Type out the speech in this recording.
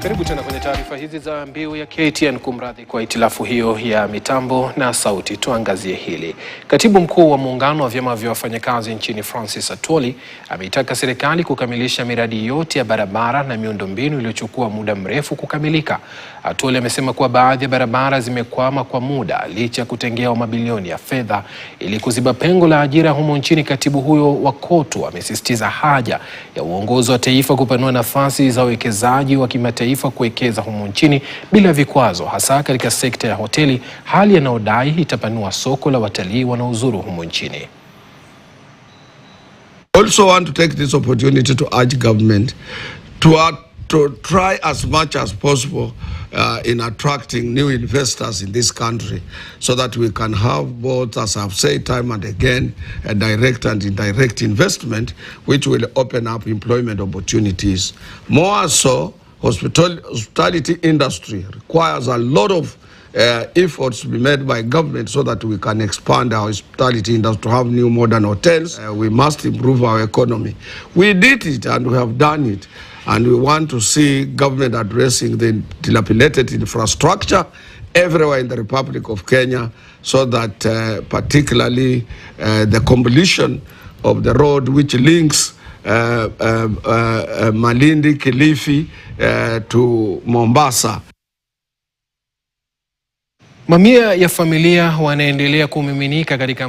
Karibu tena kwenye taarifa hizi za mbiu ya KTN. Kumradhi kwa itilafu hiyo ya mitambo na sauti. Tuangazie hili. Katibu mkuu wa muungano wa vyama vya wafanyakazi nchini Francis Atwoli ameitaka serikali kukamilisha miradi yote ya barabara na miundombinu iliyochukua muda mrefu kukamilika. Atwoli amesema kuwa baadhi ya barabara zimekwama kwa muda licha ya kutengewa mabilioni ya fedha ili kuziba pengo la ajira humo nchini. Katibu huyo wa KOTU amesisitiza haja ya uongozi wa taifa kupanua nafasi za uwekezaji wa kimataifa kuwekeza humu nchini bila vikwazo, hasa katika sekta ya hoteli, hali yanayodai itapanua soko la watalii wanaozuru humu nchini. Also want to take this opportunity to urge government to try as much as possible in attracting new investors in this country, so that we can have both, as I've said time and again, a direct and indirect investment, which will open up employment opportunities. More so, hospitality industry requires a lot of efforts to be made by government so that we can expand our hospitality industry to have new modern hotels. We must improve our economy. We did it and we have done it. And we want to see government addressing the dilapidated infrastructure everywhere in the Republic of Kenya, so that particularly the completion of the road which links Malindi, Kilifi to Mombasa. Mamia ya familia wanaendelea kumiminika katika